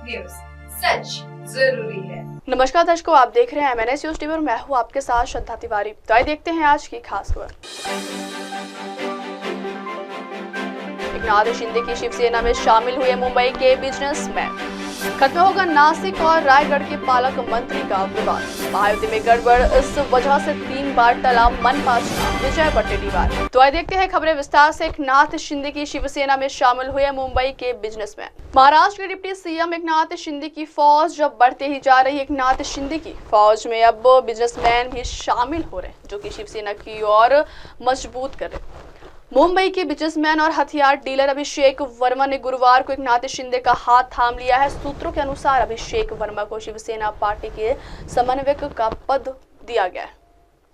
News, सच जरूरी है। नमस्कार दर्शकों, आप देख रहे हैं MNS न्यूज टीवी और मैं हूं आपके साथ श्रद्धा तिवारी। तो आइए देखते हैं आज की खास खबर। एकनाथ शिंदे की शिवसेना में शामिल हुए मुंबई के बिजनेसमैन। खत्म होगा नासिक और रायगढ़ के पालक मंत्री का विवाद। महायुति में गड़बड़, इस वजह से 3 बार टला मनपा चुनाव। विजय वट्टेटीवार। तो आइए देखते हैं खबरें विस्तार से। एकनाथ शिंदे की शिवसेना में शामिल हुए मुंबई के बिजनेसमैन। महाराष्ट्र के डिप्टी सीएम एकनाथ शिंदे की फौज जब बढ़ते ही जा रही, एकनाथ शिंदे की फौज में अब बिजनेसमैन भी शामिल हो रहे हैं, जो कि शिवसेना की ओर मजबूत कर रहे। मुंबई के बिजनेसमैन और हथियार डीलर अभिषेक वर्मा ने गुरुवार को एकनाथ शिंदे का हाथ थाम लिया है। सूत्रों के अनुसार अभिषेक वर्मा को शिवसेना पार्टी के समन्वयक का पद दिया गया है।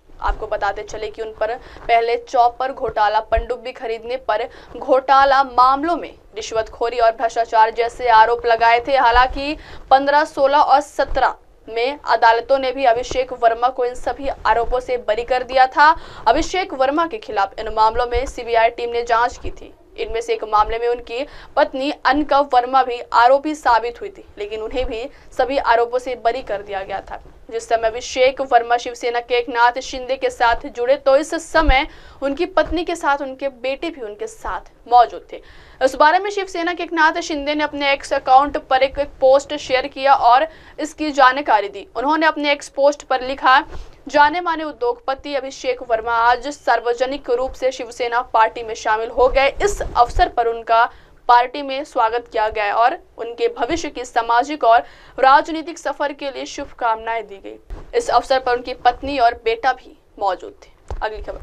आपको बताते चले कि उन पर पहले चॉपर घोटाला, पनडुब्बी खरीदने पर घोटाला मामलों में रिश्वतखोरी और भ्रष्टाचार जैसे आरोप लगाए थे। हालांकि 15, 16 और 17 में अदालतों ने भी अभिषेक वर्मा को इन सभी आरोपों से बरी कर दिया था। अभिषेक वर्मा के खिलाफ इन मामलों में सीबीआई टीम ने जांच की थी। इनमें से एक मामले में उनकी पत्नी अनका वर्मा भी आरोपी साबित हुई थी, लेकिन उन्हें भी सभी आरोपों से बरी कर दिया गया था। जिस समय अभिषेक वर्मा शिवसेना के एकनाथ शिंदे के साथ जुड़े, तो इस समय उनकी पत्नी के साथ उनके बेटे भी उनके साथ मौजूद थे। इस बारे में शिवसेना के एकनाथ शिंदे ने अपने एक्स अकाउंट पर एक पोस्ट शेयर किया और इसकी जानकारी दी। उन्होंने अपने एक्स पोस्ट पर लिखा, जाने माने उद्योगपति अभिषेक वर्मा आज सार्वजनिक रूप से शिवसेना पार्टी में शामिल हो गए। इस अवसर पर उनका पार्टी में स्वागत किया गया और उनके भविष्य की सामाजिक और राजनीतिक सफर के लिए शुभकामनाएं दी गई। इस अवसर पर उनकी पत्नी और बेटा भी मौजूद थे। अगली खबर।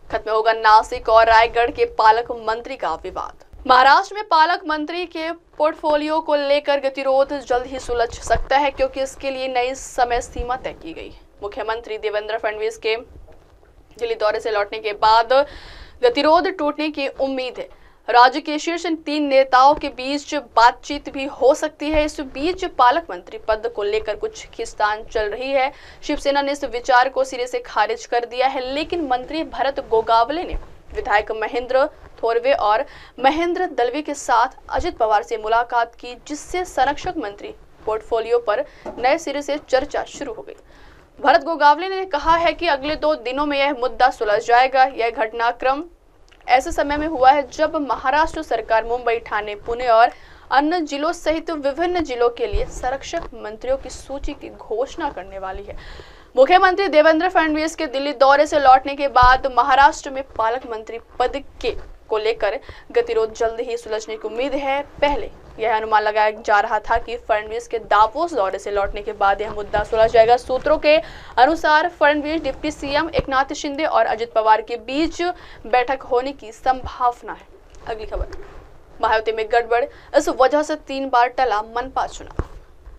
खत्म होगा नासिक और रायगढ़ के पालक मंत्री का विवाद। महाराष्ट्र में पालक मंत्री के पोर्टफोलियो को लेकर गतिरोध जल्द ही सुलझ सकता है, क्योंकि इसके लिए नई समय सीमा तय की गई है। मुख्यमंत्री देवेंद्र फडणवीस के दिल्ली दौरे से लौटने के बाद गतिरोध टूटने की उम्मीद है। राज्य के शीर्ष 3 नेताओं के बीच बातचीत भी हो सकती है। इस बीच पालक मंत्री पद को लेकर कुछ खींचतान चल रही है। शिवसेना ने इस विचार को सिरे से खारिज कर दिया है, लेकिन मंत्री भरत गोगावले ने विधायक महेंद्र थोरवे और महेंद्र दलवे के साथ अजित पवार से मुलाकात की, जिससे संरक्षक मंत्री पोर्टफोलियो पर नए सिरे से चर्चा शुरू हो गई। भरत गोगावले ने कहा है कि अगले 2 दिनों में यह मुद्दा सुलझ जाएगा। यह घटनाक्रम ऐसे समय में हुआ है जब महाराष्ट्र सरकार मुंबई, ठाणे, पुणे और अन्य जिलों सहित विभिन्न जिलों के लिए संरक्षक मंत्रियों की सूची की घोषणा करने वाली है। मुख्यमंत्री देवेंद्र फडणवीस के दिल्ली दौरे से लौटने के बाद महाराष्ट्र में पालक मंत्री पद को लेकर गतिरोध जल्द ही सुलझने की उम्मीद है। पहले यह अनुमान लगाया जा रहा था कि फडणवीस के दावोस दौरे से लौटने के बाद यह मुद्दा सुलझ जाएगा। सूत्रों के अनुसार फडणवीस, डिप्टी सीएम एकनाथ शिंदे और अजित पवार के बीच बैठक होने की संभावना है। अगली खबर। महायुति में गड़बड़, इस वजह से 3 बार टला मनपा चुनाव।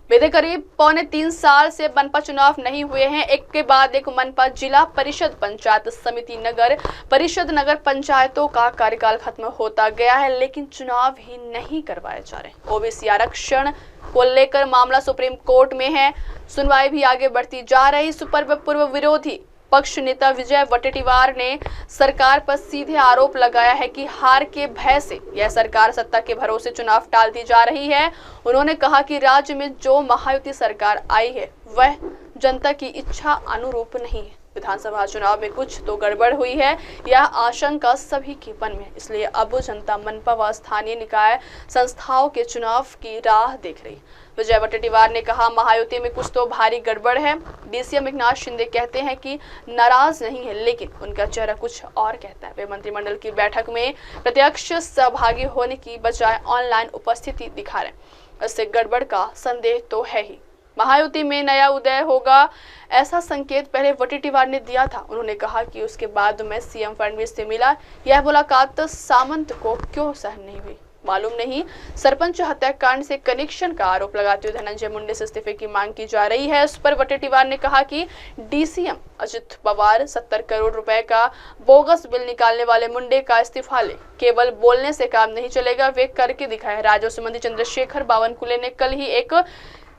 बीते करीब 3.25 साल से मनपा चुनाव नहीं हुए हैं। एक के बाद एक मनपा, जिला परिषद, पंचायत समिति, नगर परिषद, नगर पंचायतों का कार्यकाल खत्म होता गया है, लेकिन चुनाव ही नहीं करवाए जा रहे। ओबीसी आरक्षण को लेकर मामला सुप्रीम कोर्ट में है। सुनवाई भी आगे बढ़ती जा रही। पूर्व विरोधी पक्ष नेता विजय वट्टेटीवार ने सरकार पर सीधे आरोप लगाया है कि हार के भय से यह सरकार सत्ता के भरोसे चुनाव टालती जा रही है। उन्होंने कहा कि राज्य में जो महायुति सरकार आई है वह जनता की इच्छा अनुरूप नहीं है। विधानसभा चुनाव में कुछ तो गड़बड़ हुई है, यह आशंका सभी के मन में है। इसलिए अब जनता मनपा व स्थानीय निकाय संस्थाओं के चुनाव की राह देख रही। विजय वट्टेटीवार ने कहा, महायुति में कुछ तो भारी गड़बड़ है। डीसीएम एकनाथ शिंदे कहते हैं कि नाराज नहीं है, लेकिन उनका चेहरा कुछ और कहता है। वे मंत्रिमंडल की बैठक में प्रत्यक्ष सहभागी होने की बजाय ऑनलाइन उपस्थिति दिखा रहे हैं। इससे गड़बड़ का संदेह तो है ही। महायुति में नया उदय होगा, ऐसा संकेत पहले वट्टेटीवार ने दिया था। उन्होंने कहा कि उसके बाद मैं सीएम फडणवीस से मिला। यह मुलाकात सामंत को क्यों सहन नहीं हुई मालूम नहीं। सरपंच हत्याकांड से कनेक्शन का आरोप लगाते हुए धनंजय मुंडे से इस्तीफे की मांग की जा रही है। इस पर वट्टेटीवार ने कहा कि डीसीएम अजित पवार 70 करोड़ रुपए का बोगस बिल निकालने वाले मुंडे का इस्तीफा ले। केवल बोलने से काम नहीं चलेगा, वे करके दिखाए। राजस्व मंत्री चंद्रशेखर बावनकुले ने कल ही एक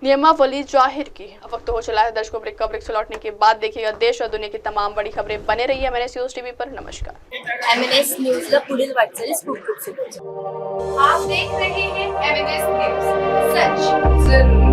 नियमावली जाहिर की। अब वक्त हो चला है दर्शकों ब्रेक से लौटने के बाद देखिएगा देश और दुनिया की तमाम बड़ी खबरें। बने रही है MNS न्यूज टीवी पर। नमस्कार। MNS न्यूज ला पुढील वाटचाली स्कूप आप देख रहे हैं MNS न्यूज, सच जरूरी